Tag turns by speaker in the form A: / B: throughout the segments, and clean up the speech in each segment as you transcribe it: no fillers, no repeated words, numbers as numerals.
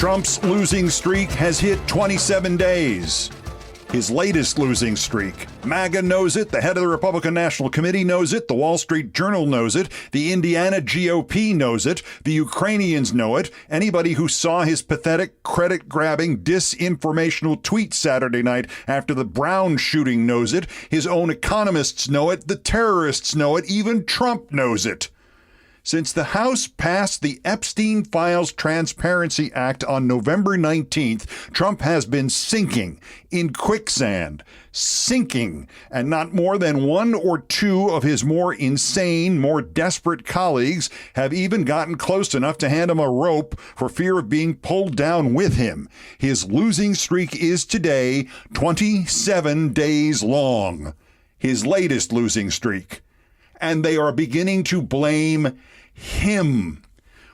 A: Trump's losing streak has hit 27 days. His latest losing streak. MAGA knows it. The head of the Republican National Committee knows it. The Wall Street Journal knows it. The Indiana GOP knows it. The Ukrainians know it. Anybody who saw his pathetic, credit-grabbing, disinformational tweet Saturday night after the Brown shooting knows it. His own economists know it. The terrorists know it. Even Trump knows it. Since the House passed the Epstein Files Transparency Act on November 19th, Trump has been sinking in quicksand, sinking, and not more than one or two of his more insane, more desperate colleagues have even gotten close enough to hand him a rope for fear of being pulled down with him. His losing streak is today 27 days long, his latest losing streak. And they are beginning to blame him.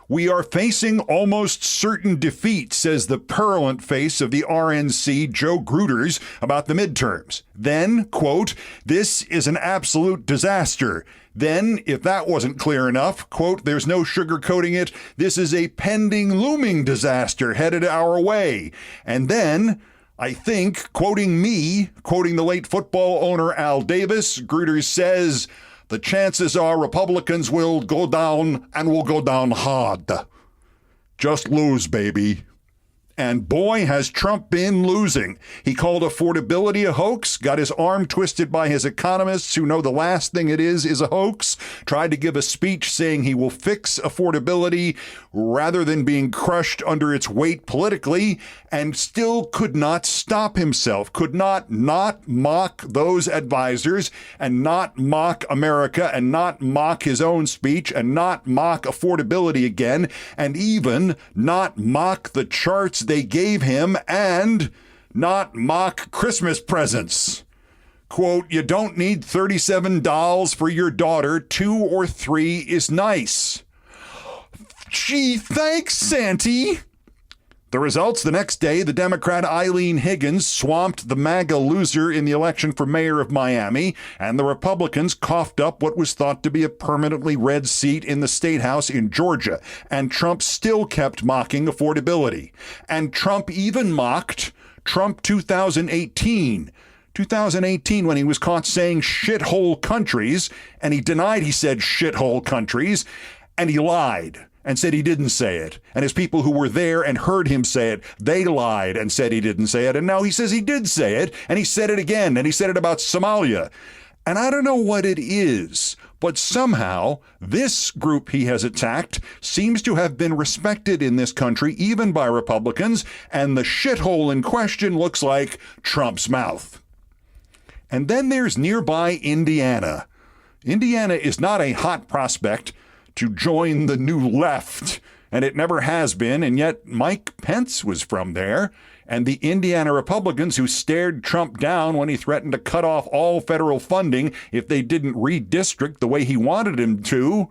A: We are facing almost certain defeat, says the purulent face of the RNC, Joe Gruters, about the midterms. Then, quote, this is an absolute disaster. Then, if that wasn't clear enough, quote, there's no sugarcoating it, this is a pending looming disaster headed our way. And then, I think, quoting the late football owner Al Davis, Gruters says, the chances are Republicans will go down and will go down hard. Just lose, baby. And boy, has Trump been losing. He called affordability a hoax, got his arm twisted by his economists who know the last thing it is a hoax, tried to give a speech saying he will fix affordability rather than being crushed under its weight politically, and still could not stop himself, could not mock those advisors and not mock America and not mock his own speech and not mock affordability again and even not mock the charts they gave him and not mock Christmas presents. Quote, you don't need 37 dolls for your daughter. 2 or 3 is nice. Gee, thanks, Santy. The results the next day, the Democrat Eileen Higgins swamped the MAGA loser in the election for mayor of Miami, and the Republicans coughed up what was thought to be a permanently red seat in the state house in Georgia, and Trump still kept mocking affordability. And Trump even mocked Trump 2018. 2018 when he was caught saying shithole countries, and he denied he said shithole countries, and he lied and said he didn't say it. And his people who were there and heard him say it, they lied and said he didn't say it. And now he says he did say it, and he said it again, and he said it about Somalia. And I don't know what it is, but somehow this group he has attacked seems to have been respected in this country, even by Republicans, and the shithole in question looks like Trump's mouth. And then there's nearby Indiana. Indiana is not a hot prospect to join the new left, and it never has been, and yet Mike Pence was from there, and the Indiana Republicans who stared Trump down when he threatened to cut off all federal funding if they didn't redistrict the way he wanted him to,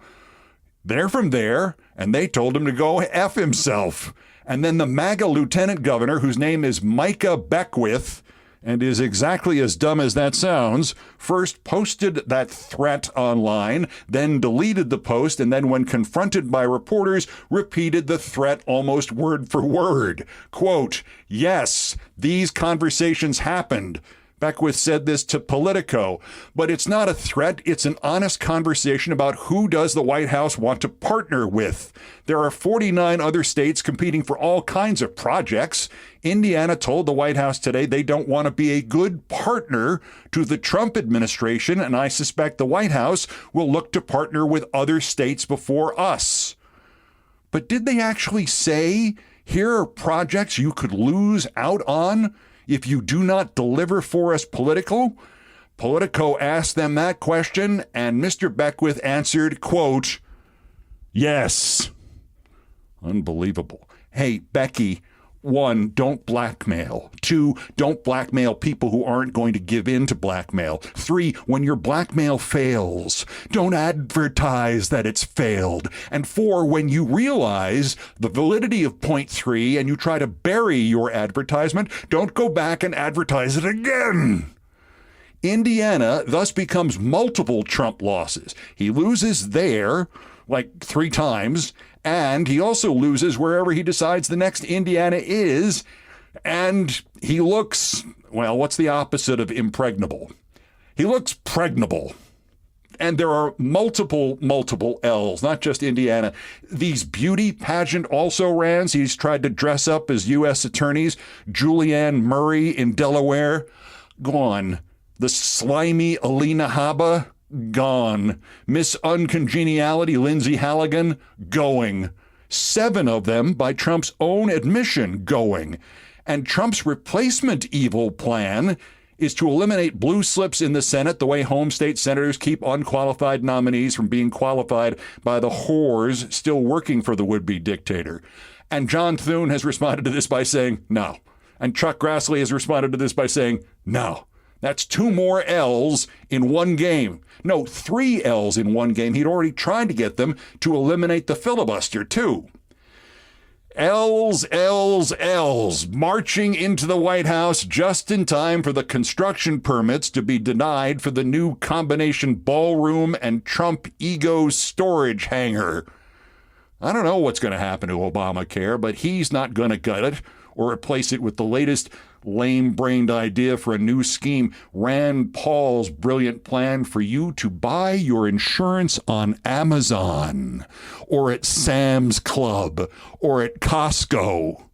A: they're from there, and they told him to go F himself. And then the MAGA lieutenant governor, whose name is Micah Beckwith, and is exactly as dumb as that sounds, first posted that threat online, then deleted the post, and then when confronted by reporters, repeated the threat almost word for word. Quote, yes, these conversations happened. Beckwith said this to Politico, but it's not a threat. It's an honest conversation about who does the White House want to partner with. There are 49 other states competing for all kinds of projects. Indiana told the White House today they don't want to be a good partner to the Trump administration, and I suspect the White House will look to partner with other states before us. But did they actually say, here are projects you could lose out on if you do not deliver for us Politico asked them that question, and Mr. Beckwith answered, quote, yes. Unbelievable. Hey, Becky, 1, don't blackmail. 2, don't blackmail people who aren't going to give in to blackmail. 3, when your blackmail fails, don't advertise that it's failed. And 4, when you realize the validity of point 3 and you try to bury your advertisement, don't go back and advertise it again. Indiana thus becomes multiple Trump losses. He loses there, like 3 times, and he also loses wherever he decides the next Indiana is, and he looks, well, what's the opposite of impregnable? He looks pregnable. And there are multiple L's, not just Indiana. These beauty pageant also-rans he's tried to dress up as U.S. attorneys. Julianne Murray in Delaware, gone. The slimy Alina Habba, gone. Miss Uncongeniality Lindsay Halligan, going. 7 of them, by Trump's own admission, going. And Trump's replacement evil plan is to eliminate blue slips in the Senate the way home state senators keep unqualified nominees from being qualified by the whores still working for the would-be dictator. And John Thune has responded to this by saying no. And Chuck Grassley has responded to this by saying no. That's 2 more L's in one game. No, 3 L's in one game. He'd already tried to get them to eliminate the filibuster, too. L's, marching into the White House just in time for the construction permits to be denied for the new combination ballroom and Trump ego storage hangar. I don't know what's going to happen to Obamacare, but he's not going to gut it or replace it with the latest lame-brained idea for a new scheme, Rand Paul's brilliant plan for you to buy your insurance on Amazon or at Sam's Club or at Costco.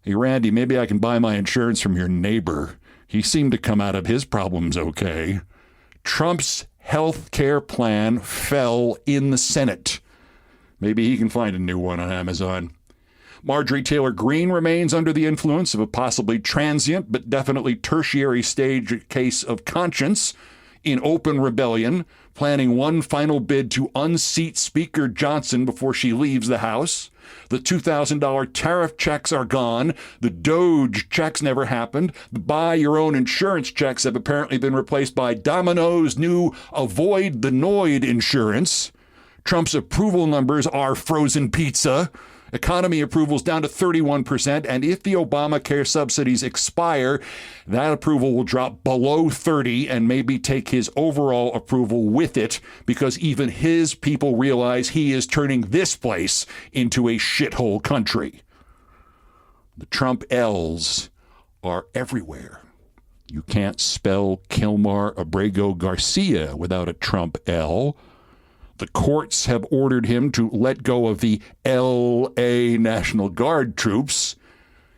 A: Hey, Randy, maybe I can buy my insurance from your neighbor. He seemed to come out of his problems okay. Trump's health care plan fell in the Senate. Maybe he can find a new one on Amazon. Marjorie Taylor Greene remains under the influence of a possibly transient but definitely tertiary stage case of conscience in open rebellion, planning one final bid to unseat Speaker Johnson before she leaves the House. The $2,000 tariff checks are gone. The Doge checks never happened. The buy your own insurance checks have apparently been replaced by Domino's new avoid the Noid insurance. Trump's approval numbers are frozen pizza. Economy approvals down to 31%, and if the Obamacare subsidies expire, that approval will drop below 30 and maybe take his overall approval with it, because even his people realize he is turning this place into a shithole country. The Trump L's are everywhere. You can't spell Kilmar Abrego Garcia without a Trump L. The courts have ordered him to let go of the L.A. National Guard troops.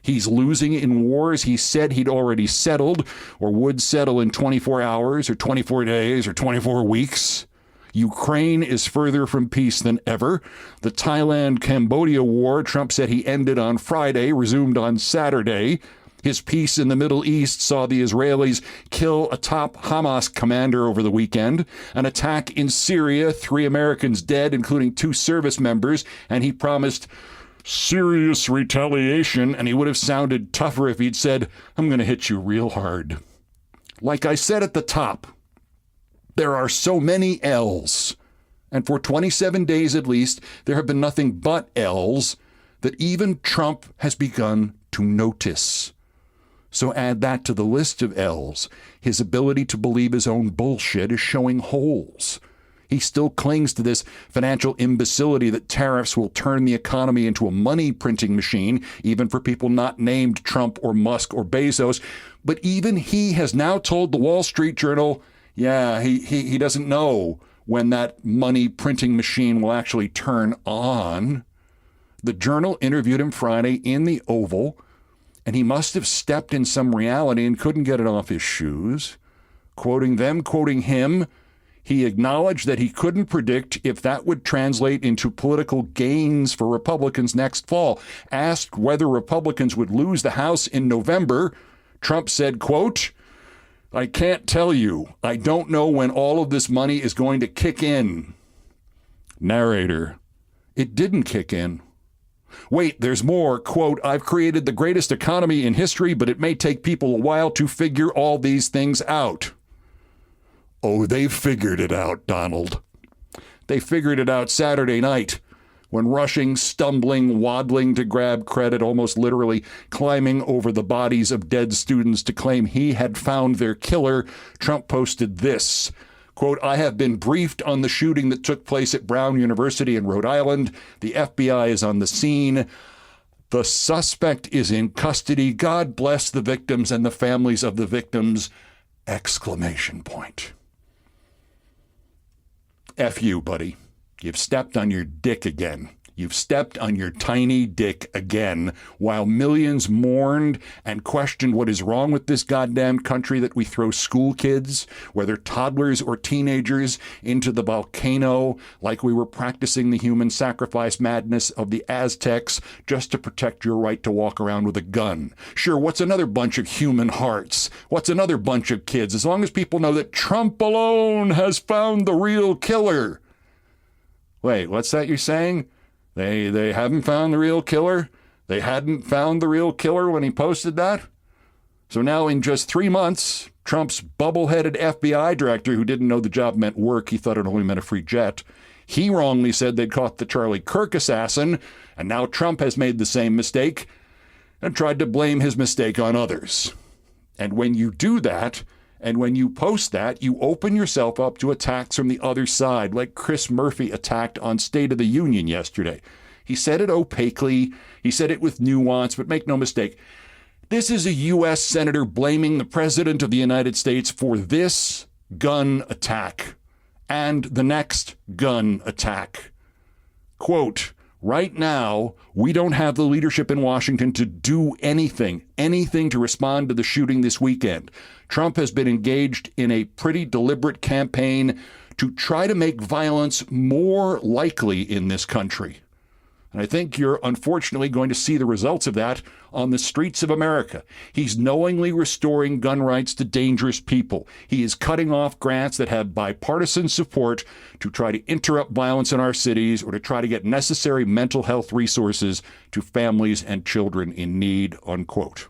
A: He's losing in wars he said he'd already settled or would settle in 24 hours or 24 days or 24 weeks. Ukraine is further from peace than ever. The Thailand-Cambodia war Trump said he ended on Friday resumed on Saturday. His peace in the Middle East saw the Israelis kill a top Hamas commander over the weekend. An attack in Syria, 3 Americans dead, including 2 service members, and he promised serious retaliation, and he would have sounded tougher if he'd said, I'm going to hit you real hard. Like I said at the top, there are so many L's, and for 27 days at least, there have been nothing but L's that even Trump has begun to notice. So add that to the list of L's. His ability to believe his own bullshit is showing holes. He still clings to this financial imbecility that tariffs will turn the economy into a money-printing machine, even for people not named Trump or Musk or Bezos. But even he has now told the Wall Street Journal, he doesn't know when that money-printing machine will actually turn on. The Journal interviewed him Friday in the Oval, and he must have stepped in some reality and couldn't get it off his shoes. Quoting them, quoting him, he acknowledged that he couldn't predict if that would translate into political gains for Republicans next fall. Asked whether Republicans would lose the House in November, Trump said, quote, I can't tell you. I don't know when all of this money is going to kick in. Narrator, it didn't kick in. Wait, there's more. Quote, I've created the greatest economy in history, but it may take people a while to figure all these things out. Oh, they've figured it out, Donald. They figured it out Saturday night when rushing, stumbling, waddling to grab credit, almost literally climbing over the bodies of dead students to claim he had found their killer, Trump posted this, Quote, I have been briefed on the shooting that took place at Brown University in Rhode Island. The FBI is on the scene. The suspect is in custody. God bless the victims and the families of the victims! Exclamation point. F you, buddy. You've stepped on your dick again. You've stepped on your tiny dick again, while millions mourned and questioned what is wrong with this goddamn country that we throw school kids, whether toddlers or teenagers, into the volcano like we were practicing the human sacrifice madness of the Aztecs just to protect your right to walk around with a gun. Sure, what's another bunch of human hearts? What's another bunch of kids? As long as people know that Trump alone has found the real killer. Wait, what's that you're saying? They haven't found the real killer? They hadn't found the real killer when he posted that? So now in just 3 months, Trump's bubble-headed FBI director, who didn't know the job meant work, he thought it only meant a free jet, he wrongly said they'd caught the Charlie Kirk assassin, and now Trump has made the same mistake and tried to blame his mistake on others. And when you do that, and when you post that, you open yourself up to attacks from the other side, like Chris Murphy attacked on State of the Union yesterday. He said it opaquely, he said it with nuance, but make no mistake, this is a U.S. senator blaming the President of the United States for this gun attack and the next gun attack. Quote, right now, we don't have the leadership in Washington to do anything to respond to the shooting this weekend. Trump has been engaged in a pretty deliberate campaign to try to make violence more likely in this country. And I think you're unfortunately going to see the results of that on the streets of America. He's knowingly restoring gun rights to dangerous people. He is cutting off grants that have bipartisan support to try to interrupt violence in our cities or to try to get necessary mental health resources to families and children in need, unquote.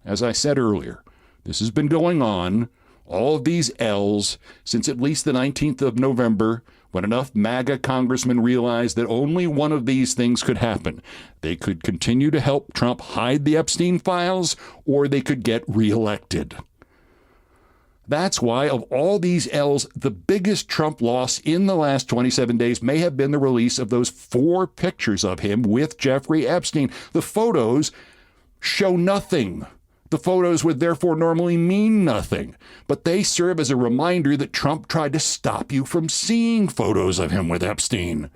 A: As I said earlier, this has been going on, all of these L's, since at least the 19th of November, when enough MAGA congressmen realized that only one of these things could happen. They could continue to help Trump hide the Epstein files, or they could get reelected. That's why, of all these L's, the biggest Trump loss in the last 27 days may have been the release of those 4 pictures of him with Jeffrey Epstein. The photos show nothing. The photos would therefore normally mean nothing, but they serve as a reminder that Trump tried to stop you from seeing photos of him with Epstein.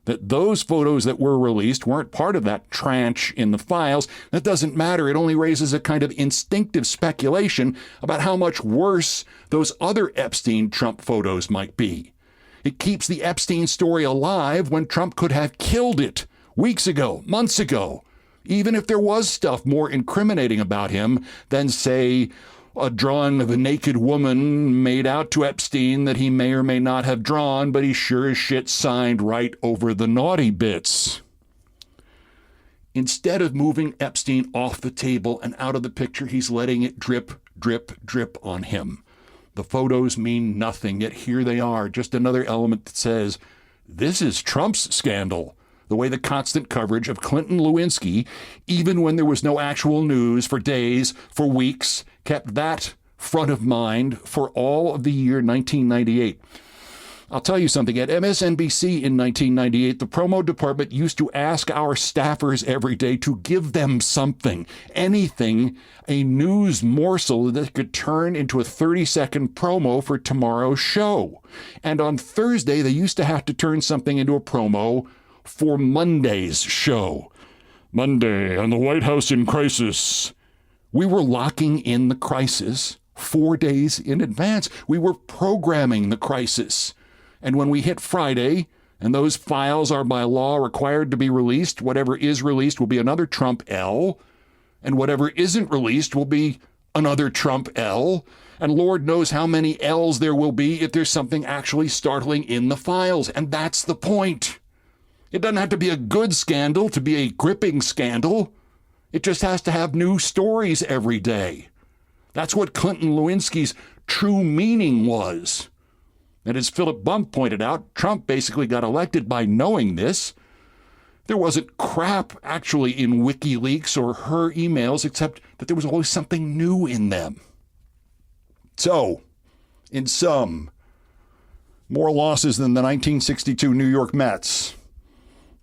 A: That those photos that were released weren't part of that tranche in the files. That doesn't matter. It only raises a kind of instinctive speculation about how much worse those other Epstein-Trump photos might be. It keeps the Epstein story alive when Trump could have killed it weeks ago, months ago. Even if there was stuff more incriminating about him than, say, a drawing of a naked woman made out to Epstein that he may or may not have drawn, but he sure as shit signed right over the naughty bits. Instead of moving Epstein off the table and out of the picture, he's letting it drip, drip, drip on him. The photos mean nothing, yet here they are, just another element that says, this is Trump's scandal. The way the constant coverage of Clinton Lewinsky, even when there was no actual news for days, for weeks, kept that front of mind for all of the year 1998. I'll tell you something. At MSNBC in 1998, the promo department used to ask our staffers every day to give them something, anything, a news morsel that could turn into a 30-second promo for tomorrow's show. And on Thursday, they used to have to turn something into a promo for Monday's show. Monday on the White House in crisis. We were locking in the crisis 4 days in advance. We were programming the crisis. And when we hit Friday, and those files are by law required to be released, whatever is released will be another Trump L, and whatever isn't released will be another Trump L, and Lord knows how many L's there will be if there's something actually startling in the files. And that's the point. It doesn't have to be a good scandal to be a gripping scandal. It just has to have new stories every day. That's what Clinton Lewinsky's true meaning was. And as Philip Bump pointed out, Trump basically got elected by knowing this. There wasn't crap actually in WikiLeaks or her emails, except that there was always something new in them. So, in sum, more losses than the 1962 New York Mets.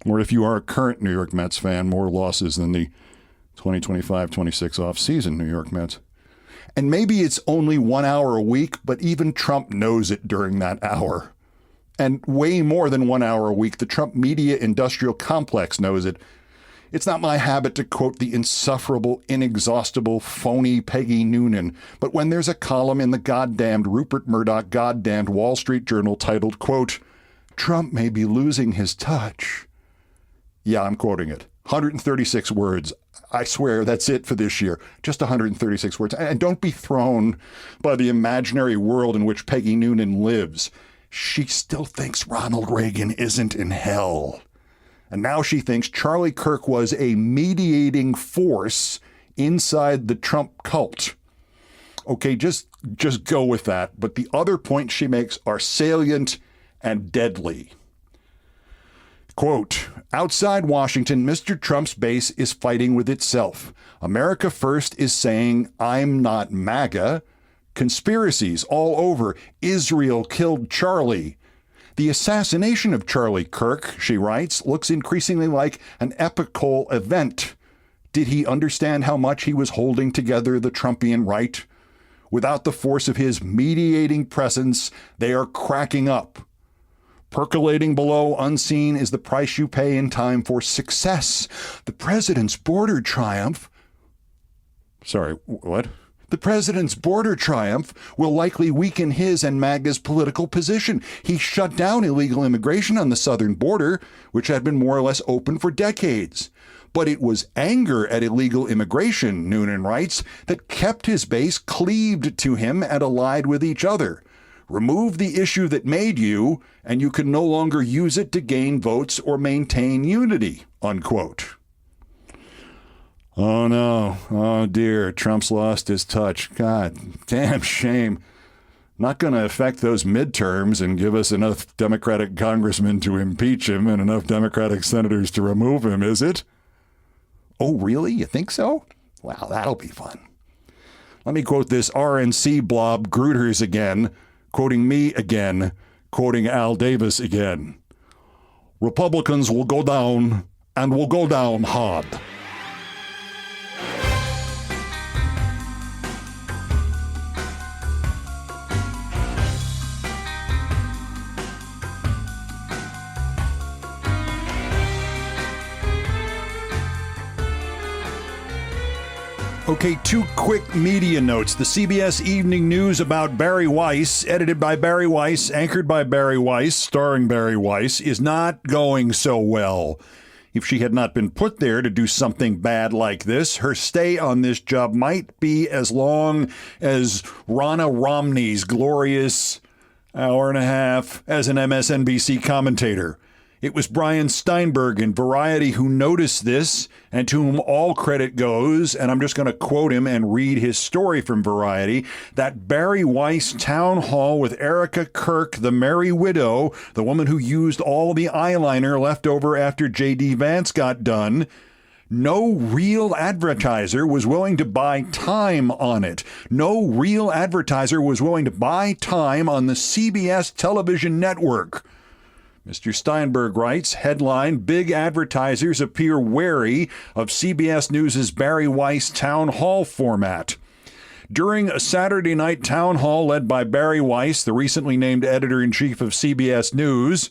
A: Or if you are a current New York Mets fan, more losses than the 2025-26 off-season New York Mets. And maybe it's only 1 hour a week, but even Trump knows it during that hour. And way more than 1 hour a week, the Trump media industrial complex knows it. It's not my habit to quote the insufferable, inexhaustible, phony Peggy Noonan, but when there's a column in the goddamned Rupert Murdoch goddamned Wall Street Journal titled, quote, "Trump may be losing his touch." Yeah, I'm quoting it. 136 words. I swear that's it for this year. Just 136 words. And don't be thrown by the imaginary world in which Peggy Noonan lives. She still thinks Ronald Reagan isn't in hell. And now she thinks Charlie Kirk was a mediating force inside the Trump cult. Okay, just go with that. But the other points she makes are salient and deadly. Quote, outside Washington, Mr. Trump's base is fighting with itself. America First is saying, I'm not MAGA. Conspiracies all over. Israel killed Charlie. The assassination of Charlie Kirk, she writes, looks increasingly like an epical event. Did he understand how much he was holding together the Trumpian right? Without the force of his mediating presence, they are cracking up. Percolating below, unseen, is the price you pay in time for success. The president's border triumph. Sorry, what? The president's border triumph will likely weaken his and MAGA's political position. He shut down illegal immigration on the southern border, which had been more or less open for decades. But it was anger at illegal immigration, Noonan writes, that kept his base cleaved to him and allied with each other. Remove the issue that made you, and you can no longer use it to gain votes or maintain unity, unquote. Oh, no. Oh, dear. Trump's lost his touch. God damn shame. Not going to affect those midterms and give us enough Democratic congressmen to impeach him and enough Democratic senators to remove him, is it? Oh, really? You think so? Well, that'll be fun. Let me quote this RNC blob Gruters again, quoting me again, quoting Al Davis again. Republicans will go down and will go down hard. Okay, two quick media notes. The CBS Evening News about Barry Weiss, edited by Barry Weiss, anchored by Barry Weiss, starring Barry Weiss, is not going so well. If she had not been put there to do something bad like this, her stay on this job might be as long as Ronna Romney's glorious hour and a half as an MSNBC commentator. It was Brian Steinberg in Variety who noticed this, and to whom all credit goes, and I'm just going to quote him and read his story from Variety, that Barry Weiss town hall with Erica Kirk, the merry widow, the woman who used all the eyeliner left over after J.D. Vance got done. No real advertiser was willing to buy time on it. No real advertiser was willing to buy time on the CBS television network. Mr. Steinberg writes, headline, big advertisers appear wary of CBS News' Barry Weiss town hall format. During a Saturday night town hall led by Barry Weiss, the recently named editor-in-chief of CBS News,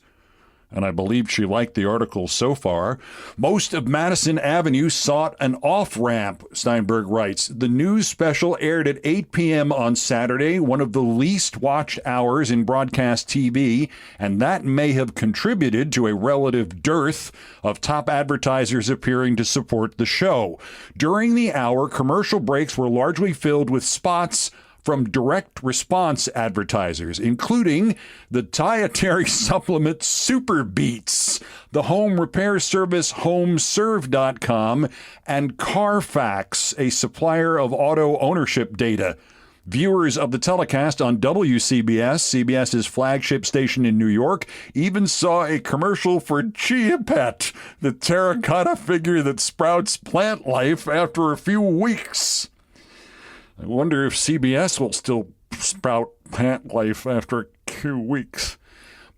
A: and I believe she liked the article so far, most of Madison Avenue sought an off-ramp, Steinberg writes. The news special aired at 8 p.m. on Saturday, one of the least watched hours in broadcast TV, and that may have contributed to a relative dearth of top advertisers appearing to support the show. During the hour, commercial breaks were largely filled with spots from direct response advertisers, including the dietary supplement Super Beats, the home repair service HomeServe.com, and Carfax, a supplier of auto ownership data. Viewers of the telecast on WCBS, CBS's flagship station in New York, even saw a commercial for Chia Pet, the terracotta figure that sprouts plant life after a few weeks. I wonder if CBS will still sprout pant life after a few weeks.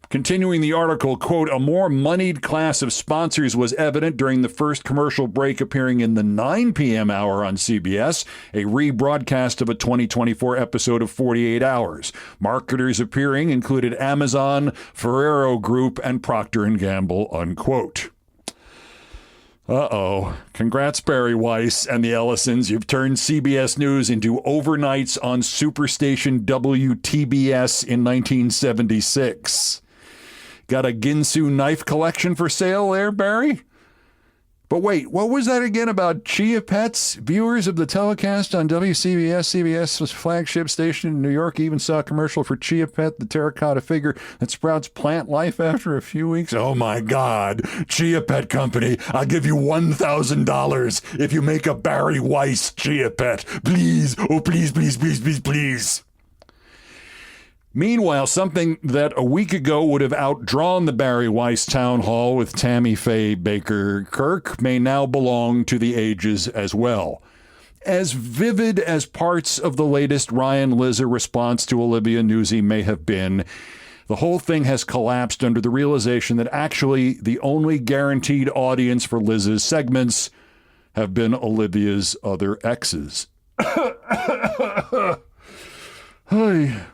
A: Continuing the article, quote, a more moneyed class of sponsors was evident during the first commercial break appearing in the 9 p.m. hour on CBS, a rebroadcast of a 2024 episode of 48 Hours. Marketers appearing included Amazon, Ferrero Group, and Procter & Gamble, unquote. Uh-oh. Congrats, Barry Weiss and the Ellisons. You've turned CBS News into overnights on Superstation WTBS in 1976. Got a Ginsu knife collection for sale there, Barry? But wait, what was that again about chia pets? Viewers of the telecast on WCBS, CBS's flagship station in New York, even saw a commercial for Chia Pet, the terracotta figure that sprouts plant life after a few weeks. Oh my God, Chia Pet Company, I'll give you $1,000 if you make a Barry Weiss Chia Pet. Please, oh please, please, please, please, please. Meanwhile, something that a week ago would have outdrawn the Barry Weiss town hall with Tammy Faye Baker Kirk may now belong to the ages as well. As vivid as parts of the latest Ryan Lizza response to Olivia Nuzzi may have been, the whole thing has collapsed under the realization that actually the only guaranteed audience for Liz's segments have been Olivia's other exes. Hi.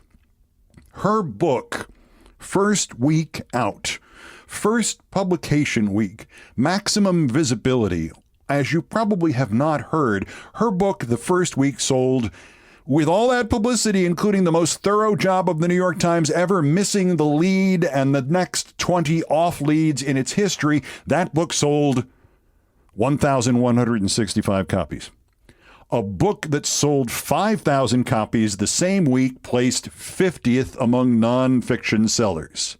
A: Her book, First Week Out, First Publication Week, Maximum Visibility. As you probably have not heard, her book, The First Week, sold with all that publicity, including the most thorough job of the New York Times ever missing the lead and the next 20 off leads in its history. That book sold 1,165 copies. A book that sold 5,000 copies the same week placed 50th among nonfiction sellers.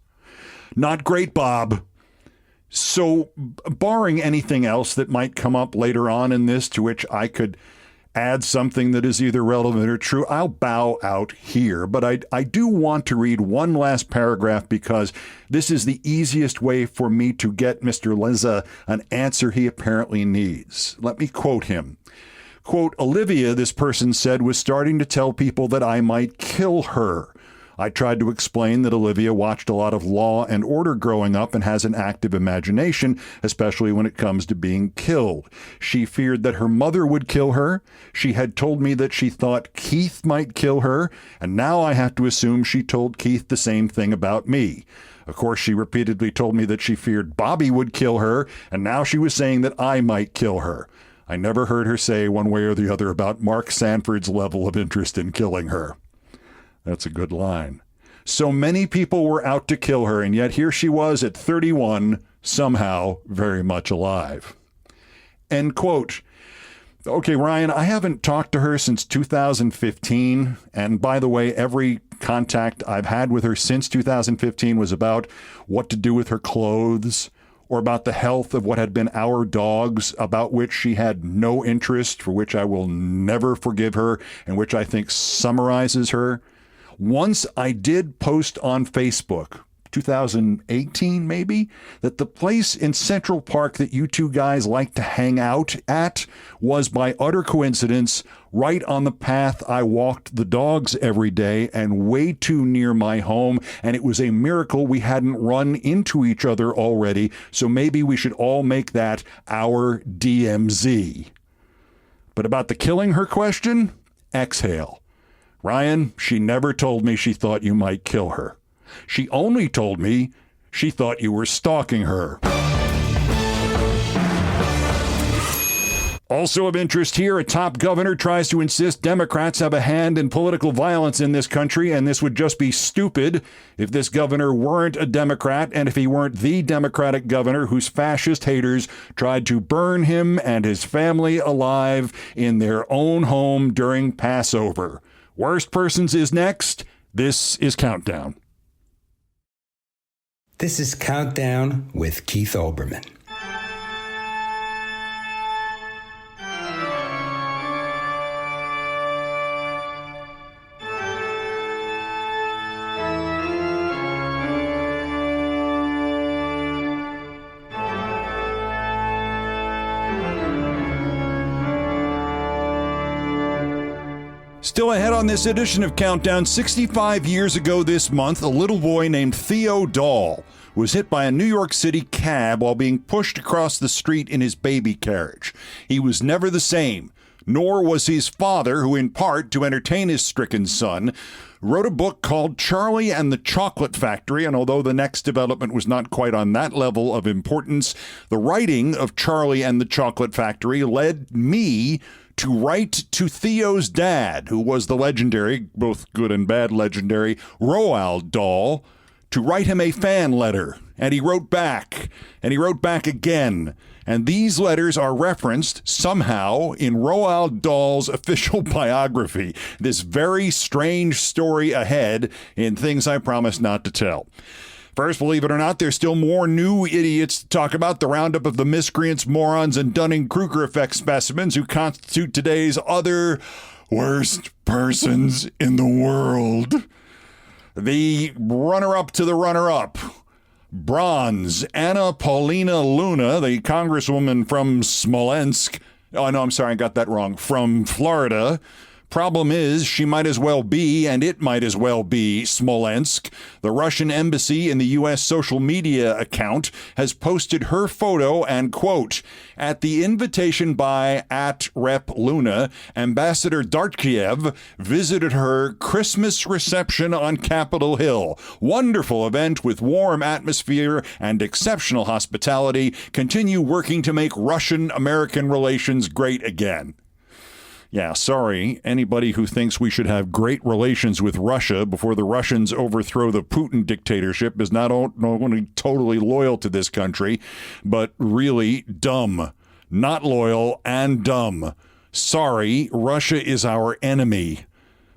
A: Not great, Bob. So, barring anything else that might come up later on in this to which I could add something that is either relevant or true, I'll bow out here. But I do want to read one last paragraph because this is the easiest way for me to get Mr. Lizza an answer he apparently needs. Let me quote him. Quote, Olivia, this person said, was starting to tell people that I might kill her. I tried to explain that Olivia watched a lot of Law and Order growing up and has an active imagination, especially when it comes to being killed. She feared that her mother would kill her. She had told me that she thought Keith might kill her, and now I have to assume she told Keith the same thing about me. Of course, she repeatedly told me that she feared Bobby would kill her, and now she was saying that I might kill her. I never heard her say one way or the other about Mark Sanford's level of interest in killing her. That's a good line. So many people were out to kill her, and yet here she was at 31, somehow very much alive. End quote. Okay, Ryan, I haven't talked to her since 2015. And by the way, every contact I've had with her since 2015 was about what to do with her clothes, or about the health of what had been our dogs, about which she had no interest, for which I will never forgive her, and which I think summarizes her. Once I did post on Facebook, 2018 maybe, that the place in Central Park that you two guys like to hang out at was by utter coincidence right on the path I walked the dogs every day and way too near my home, and it was a miracle we hadn't run into each other already, so maybe we should all make that our DMZ. But about the killing her question, exhale. Ryan, she never told me she thought you might kill her. She only told me she thought you were stalking her. Also of interest here, a top governor tries to insist Democrats have a hand in political violence in this country, and this would just be stupid if this governor weren't a Democrat and if he weren't the Democratic governor whose fascist haters tried to burn him and his family alive in their own home during Passover. Worst Persons is next. This is Countdown.
B: This is Countdown with Keith Olbermann.
A: Still ahead on this edition of Countdown, 65 years ago this month, a little boy named Theo Dahl was hit by a New York City cab while being pushed across the street in his baby carriage. He was never the same, nor was his father, who in part, to entertain his stricken son, wrote a book called Charlie and the Chocolate Factory, and although the next development was not quite on that level of importance, the writing of Charlie and the Chocolate Factory led me to write to Theo's dad, who was the legendary, both good and bad legendary, Roald Dahl, to write him a fan letter. And he wrote back, and he wrote back again. And these letters are referenced somehow in Roald Dahl's official biography. This very strange story ahead in Things I Promise Not to Tell. First, believe it or not, there's still more new idiots to talk about. The roundup of the miscreants, morons, and Dunning-Kruger effect specimens who constitute today's other worst persons in the world. The runner-up to the runner-up. Bronze, Anna Paulina Luna, the congresswoman from Smolensk. Oh, no, I'm sorry, I got that wrong. From Florida. Problem is, she might as well be, and it might as well be, Smolensk. The Russian embassy in the U.S. social media account has posted her photo and, quote, at the invitation by @RepLuna, Ambassador Dartkiev visited her Christmas reception on Capitol Hill. Wonderful event with warm atmosphere and exceptional hospitality. Continue working to make Russian-American relations great again. Yeah, sorry, anybody who thinks we should have great relations with Russia before the Russians overthrow the Putin dictatorship is not only totally loyal to this country, but really dumb. Not loyal and dumb. Sorry, Russia is our enemy.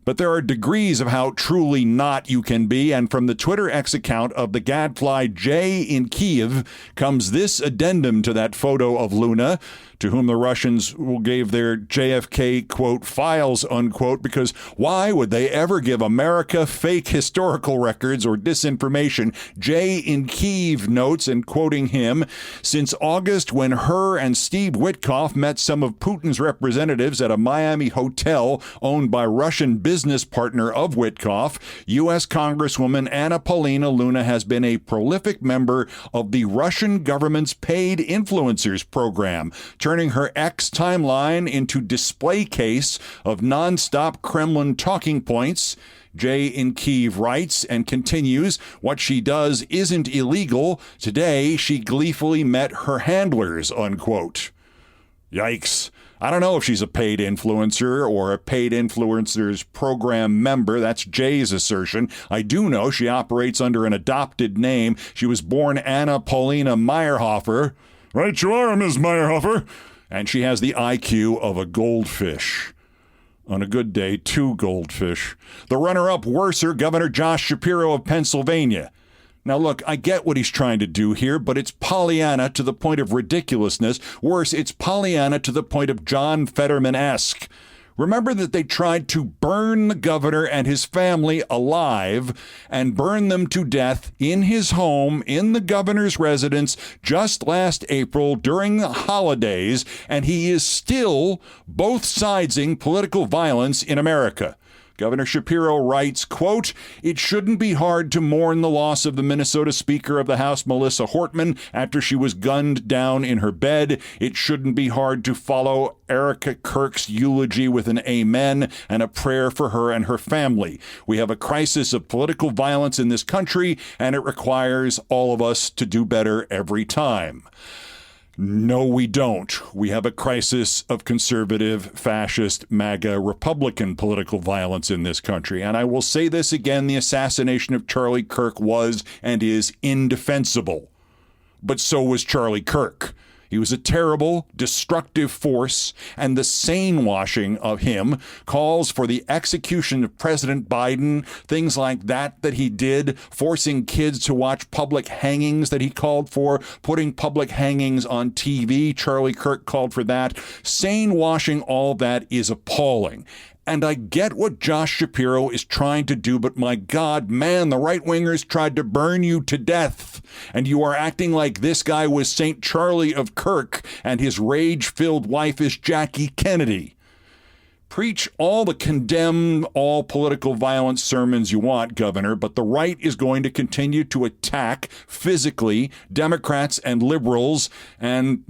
A: But there are degrees of how truly not you can be, and from the Twitter X account of the gadfly Jay in Kiev comes this addendum to that photo of Luna, to whom the Russians gave their JFK, quote, files, unquote, because why would they ever give America fake historical records or disinformation? Jay in Kiev notes, and quoting him, since August when her and Steve Witkoff met some of Putin's representatives at a Miami hotel owned by Russian business partner of Witkoff, U.S. Congresswoman Anna Paulina Luna has been a prolific member of the Russian government's paid influencers program, turning her X timeline into display case of nonstop Kremlin talking points. Jay in Kiev writes and continues, what she does isn't illegal. Today, she gleefully met her handlers, unquote. Yikes. I don't know if she's a paid influencer or a paid influencers program member. That's Jay's assertion. I do know she operates under an adopted name. She was born Anna Paulina Meyerhofer. Right you are, Ms. Meyerhofer. And she has the IQ of a goldfish. On a good day, 2 goldfish. The runner-up worser, Governor Josh Shapiro of Pennsylvania. Now, look, I get what he's trying to do here, but it's Pollyanna to the point of ridiculousness. Worse, it's Pollyanna to the point of John Fetterman-esque. Remember that they tried to burn the governor and his family alive and burn them to death in his home, in the governor's residence, just last April during the holidays, and he is still both sidesing political violence in America. Governor Shapiro writes, quote, it shouldn't be hard to mourn the loss of the Minnesota Speaker of the House, Melissa Hortman, after she was gunned down in her bed. It shouldn't be hard to follow Erica Kirk's eulogy with an amen and a prayer for her and her family. We have a crisis of political violence in this country, and it requires all of us to do better every time. No, we don't. We have a crisis of conservative, fascist, MAGA, Republican political violence in this country. And I will say this again, the assassination of Charlie Kirk was and is indefensible. But so was Charlie Kirk. He was a terrible, destructive force, and the sane washing of him calls for the execution of President Biden, things like that he did, forcing kids to watch public hangings that he called for, putting public hangings on TV. Charlie Kirk called for that. Sane washing, all that is appalling. And I get what Josh Shapiro is trying to do, but my God, man, the right-wingers tried to burn you to death. And you are acting like this guy was St. Charlie of Kirk and his rage-filled wife is Jackie Kennedy. Preach all the condemn all political violence sermons you want, Governor, but the right is going to continue to attack physically Democrats and liberals and,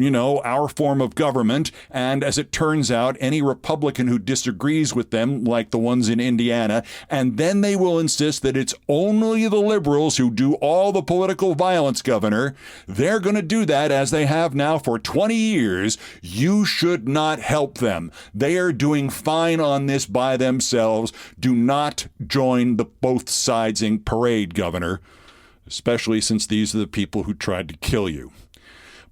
A: our form of government. And as it turns out, any Republican who disagrees with them, like the ones in Indiana, and then they will insist that it's only the liberals who do all the political violence, Governor. They're going to do that as they have now for 20 years. You should not help them. They are doing fine on this by themselves. Do not join the both sidesing parade, Governor, especially since these are the people who tried to kill you.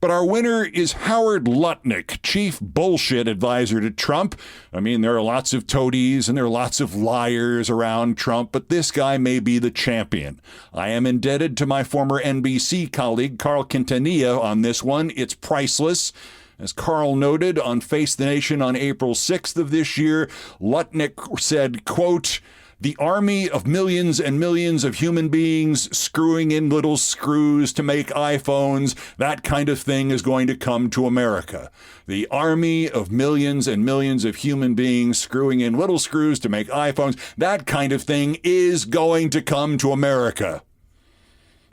A: But our winner is Howard Lutnick, chief bullshit advisor to Trump. I mean, there are lots of toadies and there are lots of liars around Trump, but this guy may be the champion. I am indebted to my former NBC colleague, Carl Quintanilla, on this one. It's priceless. As Carl noted on Face the Nation on April 6th of this year, Lutnick said, quote, "The army of millions and millions of human beings screwing in little screws to make iPhones, that kind of thing is going to come to America. The army of millions and millions of human beings screwing in little screws to make iPhones, that kind of thing is going to come to America."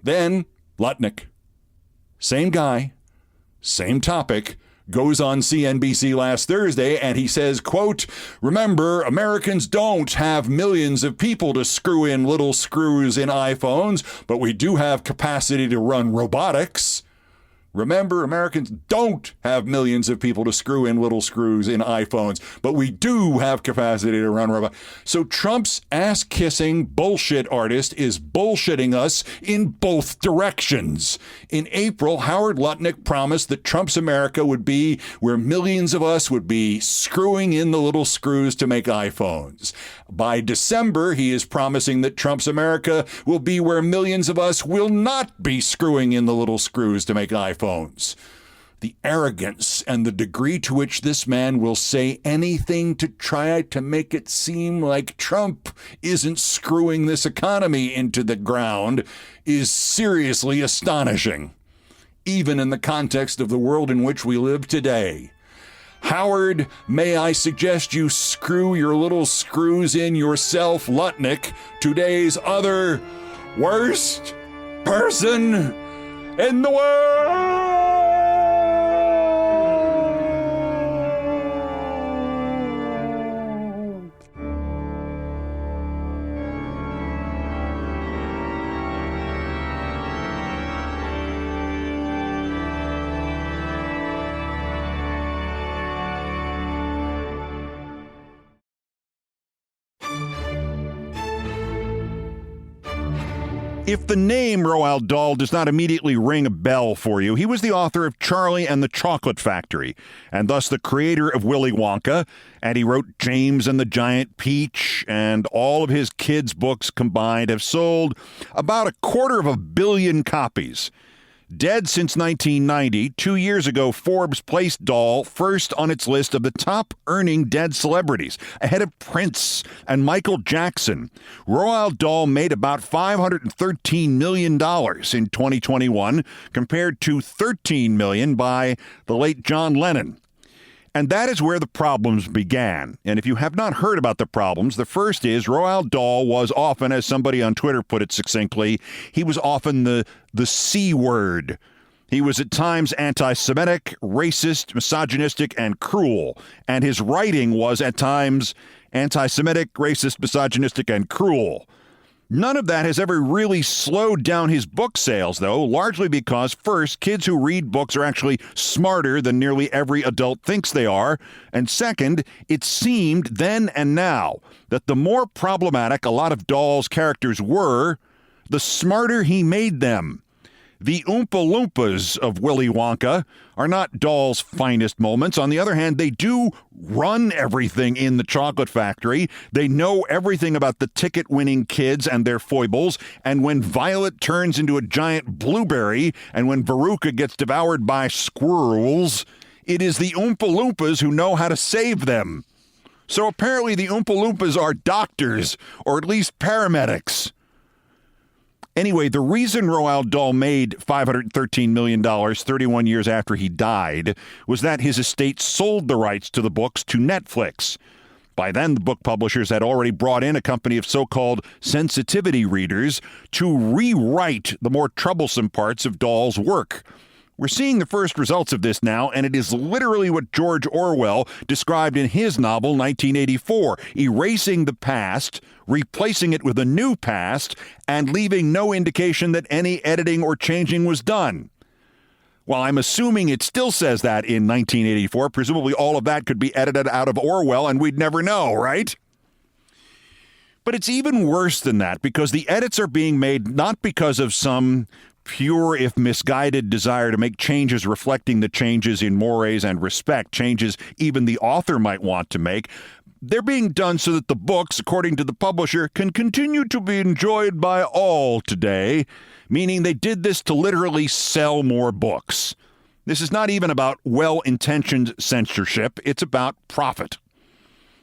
A: Then Lutnick, same guy, same topic, goes on CNBC last Thursday and he says, quote, "Remember, Americans don't have millions of people to screw in little screws in iPhones, but we do have capacity to run robotics. Remember, Americans don't have millions of people to screw in little screws in iPhones, but we do have capacity to run robots." So Trump's ass-kissing bullshit artist is bullshitting us in both directions. In April, Howard Lutnick promised that Trump's America would be where millions of us would be screwing in the little screws to make iPhones. By December, he is promising that Trump's America will be where millions of us will not be screwing in the little screws to make iPhones. The arrogance and the degree to which this man will say anything to try to make it seem like Trump isn't screwing this economy into the ground is seriously astonishing, even in the context of the world in which we live today. Howard, may I suggest you screw your little screws in yourself, Lutnick, today's other worst person in the world. If the name Roald Dahl does not immediately ring a bell for you, he was the author of Charlie and the Chocolate Factory, and thus the creator of Willy Wonka, and he wrote James and the Giant Peach, and all of his kids' books combined have sold about 250 million copies. Dead since 1990, 2 years ago, Forbes placed Dahl first on its list of the top-earning dead celebrities, ahead of Prince and Michael Jackson. Roald Dahl made about $513 million in 2021, compared to $13 million by the late John Lennon. And that is where the problems began. And if you have not heard about the problems, the first is Roald Dahl was often, as somebody on Twitter put it succinctly, he was often the C word. He was at times anti-Semitic, racist, misogynistic, and cruel. And his writing was at times anti-Semitic, racist, misogynistic, and cruel. None of that has ever really slowed down his book sales, though, largely because, first, kids who read books are actually smarter than nearly every adult thinks they are, and second, it seemed then and now that the more problematic a lot of Dahl's characters were, the smarter he made them. The Oompa Loompas of Willy Wonka are not Dahl's finest moments. On the other hand, they do run everything in the chocolate factory. They know everything about the ticket-winning kids and their foibles. And when Violet turns into a giant blueberry and when Veruca gets devoured by squirrels, it is the Oompa Loompas who know how to save them. So apparently the Oompa Loompas are doctors, or at least paramedics. Anyway, the reason Roald Dahl made $513 million 31 years after he died was that his estate sold the rights to the books to Netflix. By then, the book publishers had already brought in a company of so-called sensitivity readers to rewrite the more troublesome parts of Dahl's work. We're seeing the first results of this now, and it is literally what George Orwell described in his novel 1984, erasing the past, replacing it with a new past, and leaving no indication that any editing or changing was done. Well, I'm assuming it still says that in 1984. Presumably all of that could be edited out of Orwell and we'd never know, right? But it's even worse than that, because the edits are being made not because of some pure, if misguided, desire to make changes reflecting the changes in mores and respect, changes even the author might want to make. They're being done so that the books, according to the publisher, can continue to be enjoyed by all today, meaning they did this to literally sell more books. This is not even about well-intentioned censorship. It's about profit.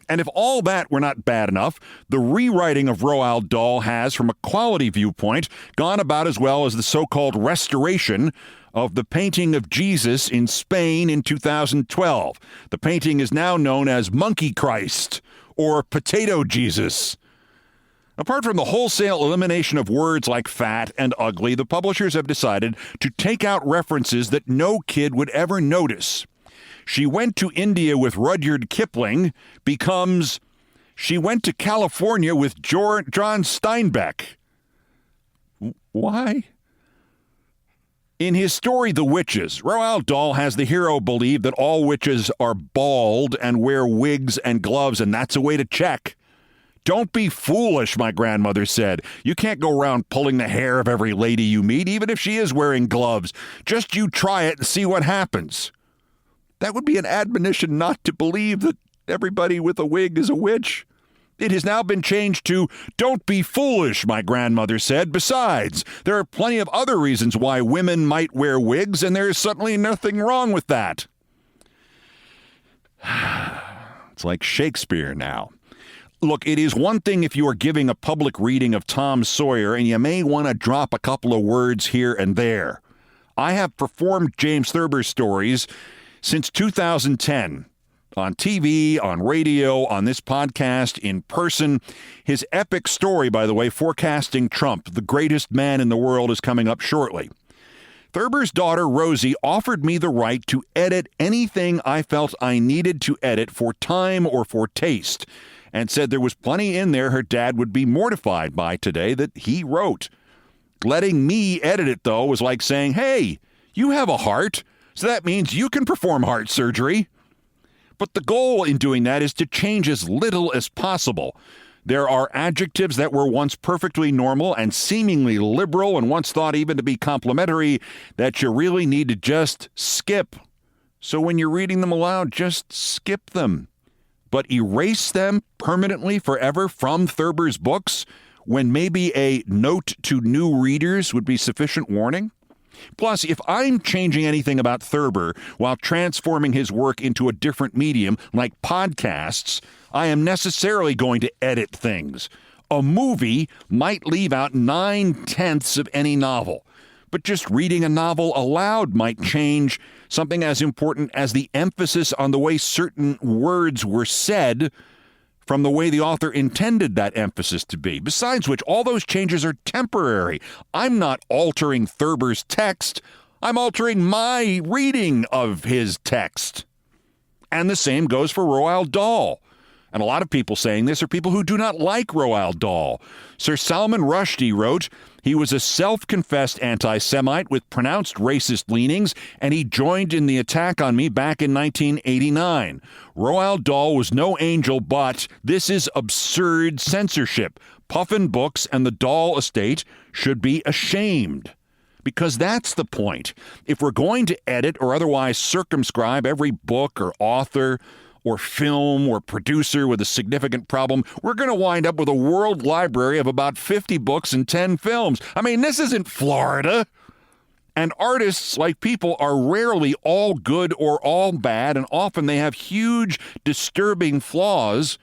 A: And if all that were not bad enough, the rewriting of Roald Dahl has, from a quality viewpoint, gone about as well as the so-called restoration of the painting of Jesus in Spain in 2012. The painting is now known as Monkey Christ or Potato Jesus. Apart from the wholesale elimination of words like fat and ugly, the publishers have decided to take out references that no kid would ever notice. She went to India with Rudyard Kipling becomes she went to California with John Steinbeck. Why? In his story, The Witches, Roald Dahl has the hero believe that all witches are bald and wear wigs and gloves, and that's a way to check. Don't be foolish, my grandmother said. You can't go around pulling the hair of every lady you meet, even if she is wearing gloves. Just you try it and see what happens. That would be an admonition not to believe that everybody with a wig is a witch. It has now been changed to, don't be foolish, my grandmother said. Besides, there are plenty of other reasons why women might wear wigs, and there is certainly nothing wrong with that. It's like Shakespeare now. Look, it is one thing if you are giving a public reading of Tom Sawyer, and you may want to drop a couple of words here and there. I have performed James Thurber's stories since 2010. On TV, on radio, on this podcast, in person. His epic story, by the way, Forecasting Trump, the greatest man in the world, is coming up shortly. Thurber's daughter, Rosie, offered me the right to edit anything I felt I needed to edit for time or for taste, and said there was plenty in there her dad would be mortified by today that he wrote. Letting me edit it, though, was like saying, hey, you have a heart, so that means you can perform heart surgery. But the goal in doing that is to change as little as possible. There are adjectives that were once perfectly normal and seemingly liberal and once thought even to be complimentary that you really need to just skip. So when you're reading them aloud, just skip them. But erase them permanently forever from Thurber's books when maybe a note to new readers would be sufficient warning? Plus, if I'm changing anything about Thurber while transforming his work into a different medium, like podcasts, I am necessarily going to edit things. A movie might leave out 9/10 of any novel, but just reading a novel aloud might change something as important as the emphasis on the way certain words were said from the way the author intended that emphasis to be. Besides which, all those changes are temporary. I'm not altering Thurber's text. I'm altering my reading of his text. And the same goes for Roald Dahl. And a lot of people saying this are people who do not like Roald Dahl. Sir Salman Rushdie wrote, he was a self-confessed anti-Semite with pronounced racist leanings, and he joined in the attack on me back in 1989. Roald Dahl was no angel, but this is absurd censorship. Puffin Books and the Dahl estate should be ashamed. Because that's the point. If we're going to edit or otherwise circumscribe every book or author or film or producer with a significant problem, we're going to wind up with a world library of about 50 books and 10 films. I mean, this isn't Florida. And artists, like people, are rarely all good or all bad, and often they have huge, disturbing flaws,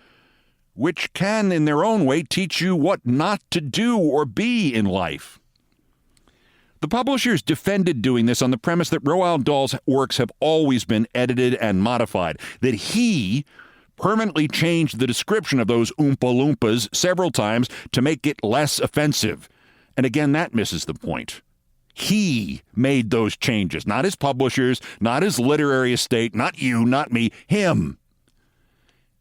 A: which can, in their own way, teach you what not to do or be in life. The publishers defended doing this on the premise that Roald Dahl's works have always been edited and modified, that he permanently changed the description of those Oompa Loompas several times to make it less offensive. And again, that misses the point. He made those changes, not his publishers, not his literary estate, not you, not me, him.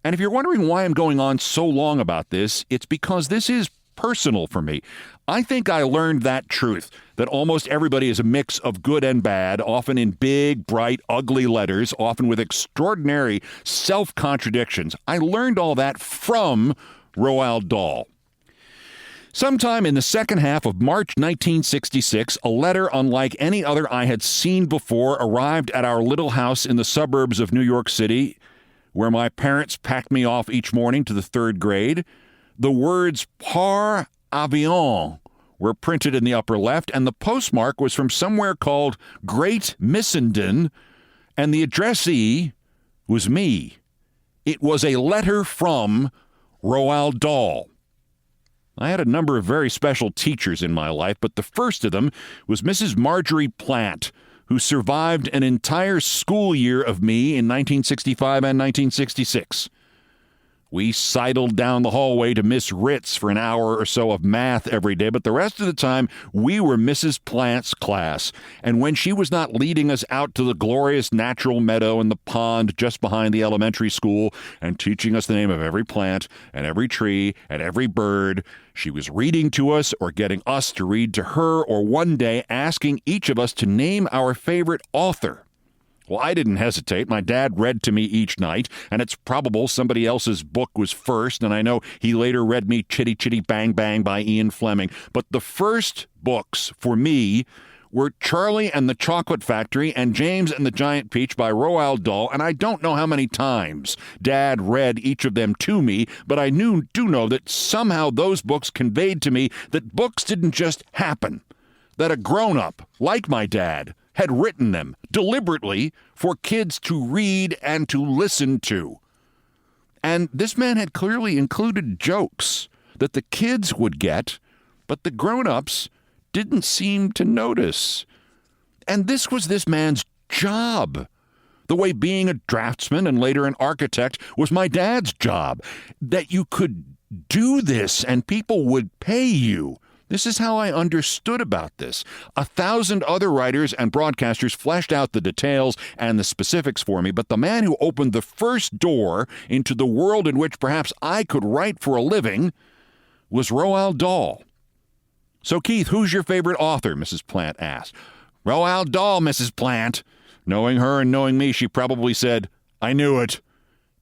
A: And if you're wondering why I'm going on so long about this, it's because this is personal for me. I think I learned that truth, that almost everybody is a mix of good and bad, often in big, bright, ugly letters, often with extraordinary self-contradictions. I learned all that from Roald Dahl. Sometime in the second half of March 1966, a letter unlike any other I had seen before arrived at our little house in the suburbs of New York City, where my parents packed me off each morning to the third grade. The words par avion were printed in the upper left, and the postmark was from somewhere called Great Missenden, and the addressee was me. It was a letter from Roald Dahl. I had a number of very special teachers in my life, but the first of them was Mrs. Marjorie Plant, who survived an entire school year of me in 1965 and 1966. We sidled down the hallway to Miss Ritz for an hour or so of math every day, but the rest of the time we were Mrs. Plant's class. And when she was not leading us out to the glorious natural meadow and the pond just behind the elementary school and teaching us the name of every plant and every tree and every bird, she was reading to us or getting us to read to her, or one day asking each of us to name our favorite author. Well, I didn't hesitate. My dad read to me each night, and it's probable somebody else's book was first, and I know he later read me Chitty Chitty Bang Bang by Ian Fleming. But the first books for me were Charlie and the Chocolate Factory and James and the Giant Peach by Roald Dahl, and I don't know how many times Dad read each of them to me, but I do know that somehow those books conveyed to me that books didn't just happen, that a grown-up, like my dad, had written them deliberately for kids to read and to listen to. And this man had clearly included jokes that the kids would get, but the grown-ups didn't seem to notice. And this was this man's job. The way being a draftsman and later an architect was my dad's job. That you could do this and people would pay you. This is how I understood about this. 1,000 other writers and broadcasters fleshed out the details and the specifics for me, but the man who opened the first door into the world in which perhaps I could write for a living was Roald Dahl. So, Keith, who's your favorite author? Mrs. Plant asked. Roald Dahl, Mrs. Plant. Knowing her and knowing me, she probably said, I knew it.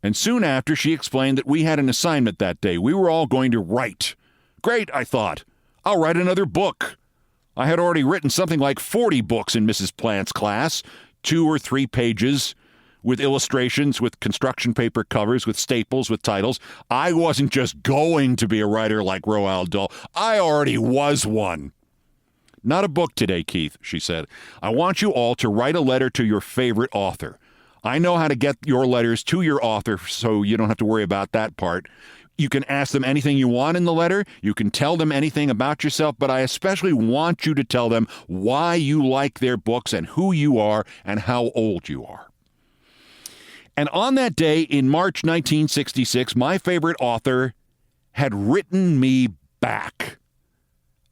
A: And soon after, she explained that we had an assignment that day. We were all going to write. Great, I thought. I'll write another book. I had already written something like 40 books in Mrs. Plant's class, 2 or 3 pages, with illustrations, with construction paper covers, with staples, with titles. I wasn't just going to be a writer like Roald Dahl. I already was one. Not a book today, Keith, she said. I want you all to write a letter to your favorite author. I know how to get your letters to your author, so you don't have to worry about that part. You can ask them anything you want in the letter. You can tell them anything about yourself, but I especially want you to tell them why you like their books and who you are and how old you are. And on that day in March 1966, my favorite author had written me back.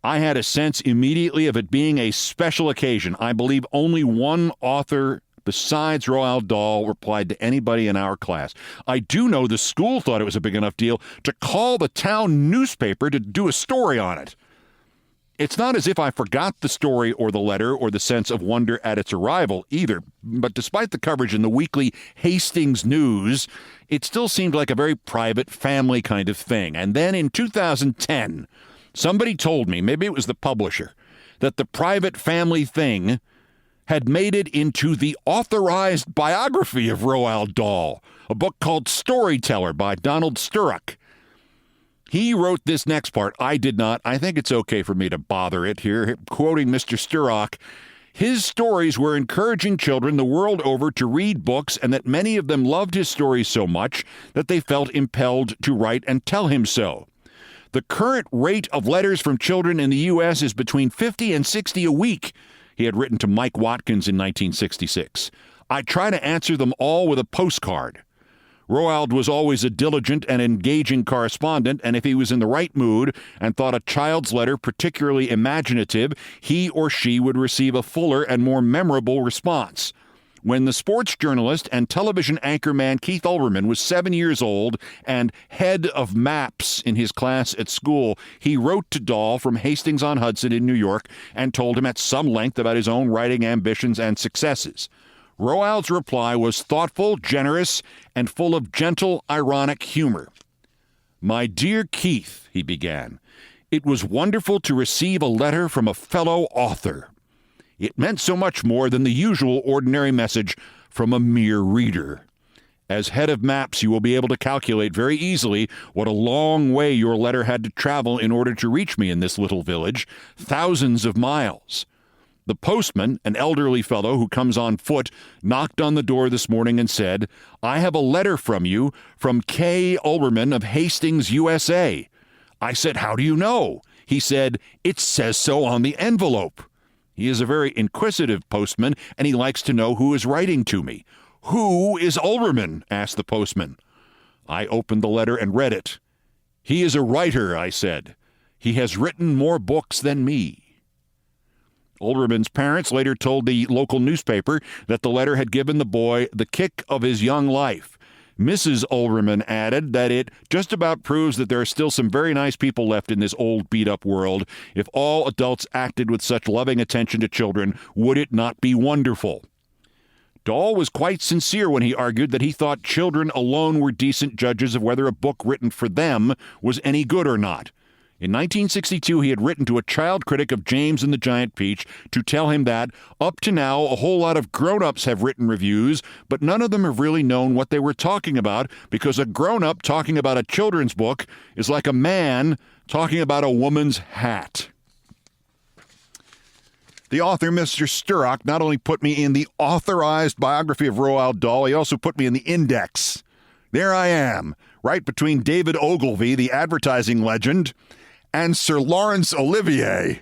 A: I had a sense immediately of it being a special occasion. I believe only one author besides Roald Dahl replied to anybody in our class. I do know the school thought it was a big enough deal to call the town newspaper to do a story on it. It's not as if I forgot the story or the letter or the sense of wonder at its arrival either, but despite the coverage in the weekly Hastings News, it still seemed like a very private family kind of thing. And then in 2010, somebody told me, maybe it was the publisher, that the private family thing had made it into the authorized biography of Roald Dahl, a book called Storyteller by Donald Sturrock. He wrote this next part. I did not. I think it's okay for me to bother it here. Quoting Mr. Sturrock, his stories were encouraging children the world over to read books, and that many of them loved his stories so much that they felt impelled to write and tell him so. The current rate of letters from children in the U.S. is between 50 and 60 a week, he had written to Mike Watkins in 1966. I try to answer them all with a postcard. Roald was always a diligent and engaging correspondent, and if he was in the right mood and thought a child's letter particularly imaginative, he or she would receive a fuller and more memorable response. When the sports journalist and television anchorman Keith Olbermann was 7 years old and head of maps in his class at school, he wrote to Dahl from Hastings-on-Hudson in New York and told him at some length about his own writing ambitions and successes. Roald's reply was thoughtful, generous, and full of gentle, ironic humor. "My dear Keith," he began, "it was wonderful to receive a letter from a fellow author. It meant so much more than the usual ordinary message from a mere reader. As head of maps, you will be able to calculate very easily what a long way your letter had to travel in order to reach me in this little village, thousands of miles. The postman, an elderly fellow who comes on foot, knocked on the door this morning and said, 'I have a letter from you from K. Olbermann of Hastings, USA.' I said, 'How do you know?' He said, 'It says so on the envelope.' He is a very inquisitive postman, and he likes to know who is writing to me. 'Who is Olbermann?' asked the postman. I opened the letter and read it. 'He is a writer,' I said. 'He has written more books than me.'" Olbermann's parents later told the local newspaper that the letter had given the boy the kick of his young life. Mrs. Olbermann added that it just about proves that there are still some very nice people left in this old beat-up world. If all adults acted with such loving attention to children, would it not be wonderful? Dahl was quite sincere when he argued that he thought children alone were decent judges of whether a book written for them was any good or not. In 1962, he had written to a child critic of James and the Giant Peach to tell him that, up to now, a whole lot of grown-ups have written reviews, but none of them have really known what they were talking about, because a grown-up talking about a children's book is like a man talking about a woman's hat. The author, Mr. Sturrock, not only put me in the authorized biography of Roald Dahl, he also put me in the index. There I am, right between David Ogilvy, the advertising legend, and Sir Laurence Olivier.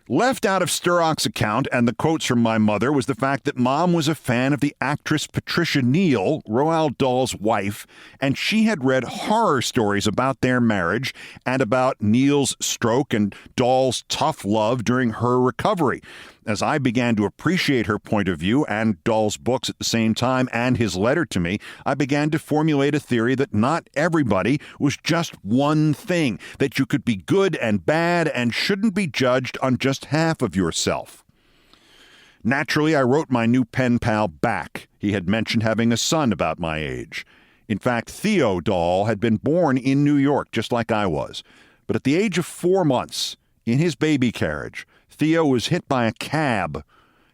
A: Left out of Sturrock's account and the quotes from my mother was the fact that Mom was a fan of the actress Patricia Neal, Roald Dahl's wife, and she had read horror stories about their marriage and about Neal's stroke and Dahl's tough love during her recovery. As I began to appreciate her point of view and Dahl's books at the same time and his letter to me, I began to formulate a theory that not everybody was just one thing, that you could be good and bad and shouldn't be judged on just half of yourself. Naturally, I wrote my new pen pal back. He had mentioned having a son about my age. In fact, Theo Dahl had been born in New York, just like I was. But at the age of 4 months, in his baby carriage, Theo was hit by a cab,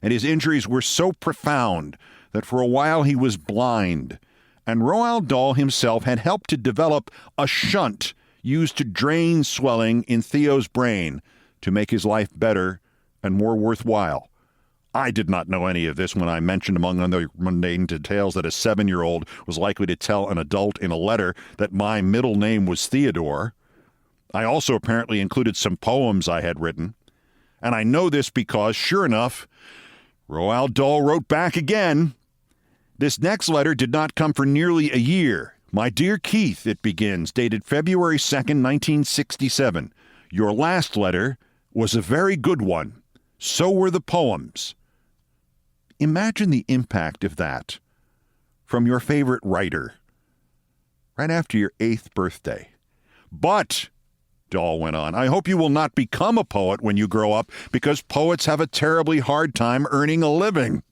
A: and his injuries were so profound that for a while he was blind. And Roald Dahl himself had helped to develop a shunt used to drain swelling in Theo's brain to make his life better and more worthwhile. I did not know any of this when I mentioned, among other mundane details, that a 7-year-old was likely to tell an adult in a letter that my middle name was Theodore. I also apparently included some poems I had written. And I know this because, sure enough, Roald Dahl wrote back again. This next letter did not come for nearly a year. "My dear Keith," it begins, dated February 2nd, 1967. "Your last letter was a very good one. So were the poems." Imagine the impact of that from your favorite writer right after your 8th birthday. "But," Dahl went on, "I hope you will not become a poet when you grow up, because poets have a terribly hard time earning a living.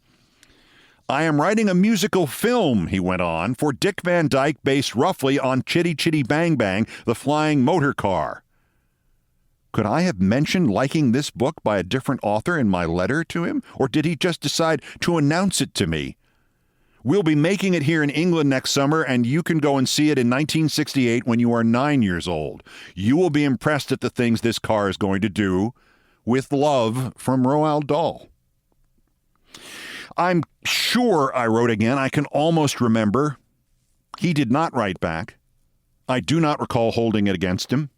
A: I am writing a musical film," he went on, "for Dick Van Dyke, based roughly on Chitty Chitty Bang Bang, the flying motor car." Could I have mentioned liking this book by a different author in my letter to him, or did he just decide to announce it to me? "We'll be making it here in England next summer, and you can go and see it in 1968 when you are 9 years old. You will be impressed at the things this car is going to do. With love, from Roald Dahl." I'm sure, I wrote again, I can almost remember. He did not write back. I do not recall holding it against him,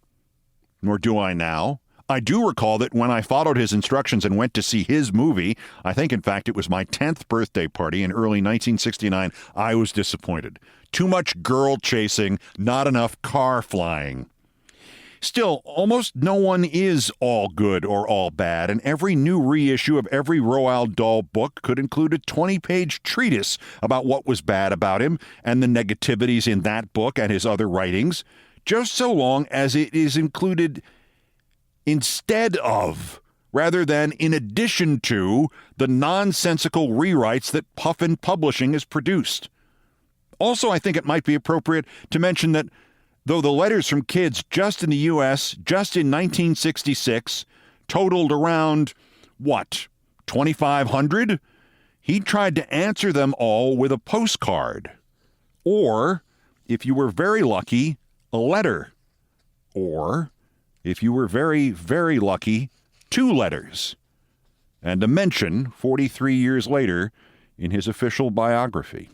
A: nor do I now. I do recall that when I followed his instructions and went to see his movie, I think, in fact, it was my 10th birthday party in early 1969, I was disappointed. Too much girl chasing, not enough car flying. Still, almost no one is all good or all bad, and every new reissue of every Roald Dahl book could include a 20-page treatise about what was bad about him and the negativities in that book and his other writings, just so long as it is included instead of, rather than in addition to, the nonsensical rewrites that Puffin Publishing has produced. Also, I think it might be appropriate to mention that though the letters from kids just in the U.S., just in 1966, totaled around, 2,500? He tried to answer them all with a postcard. Or, if you were very lucky, a letter. Or, if you were very, very lucky, 2 letters. And a mention 43 years later in his official biography.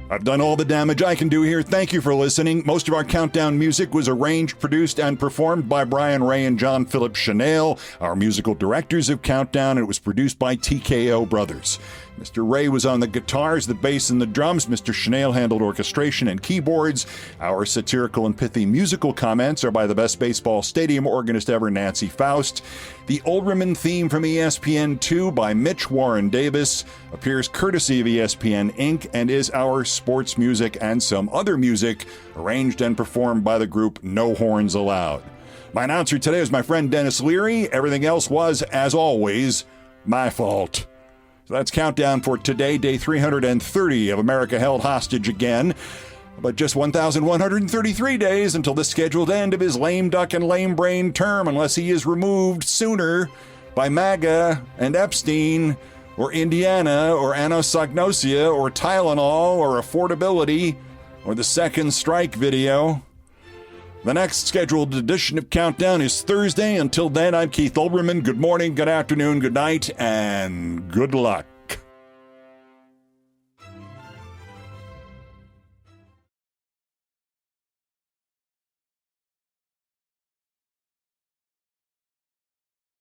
A: I've done all the damage I can do here. Thank you for listening. Most of our countdown music was arranged, produced, and performed by Brian Ray and John Philip Chanel, our musical directors of Countdown, and it was produced by TKO Brothers. Mr. Ray was on the guitars, the bass, and the drums. Mr. Chanel handled orchestration and keyboards. Our satirical and pithy musical comments are by the best baseball stadium organist ever, Nancy Faust. The Olbermann theme from ESPN2 by Mitch Warren Davis appears courtesy of ESPN Inc. and is our sports music and some other music arranged and performed by the group No Horns Allowed. My announcer today is my friend Dennis Leary. Everything else was, as always, my fault. So that's Countdown for today, day 330 of America Held Hostage again. But just 1,133 days until the scheduled end of his lame duck and lame brain term, unless he is removed sooner by MAGA and Epstein or Indiana or anosognosia or Tylenol or affordability or the second strike video. The next scheduled edition of Countdown is Thursday. Until then, I'm Keith Olbermann. Good morning, good afternoon, good night, and good luck.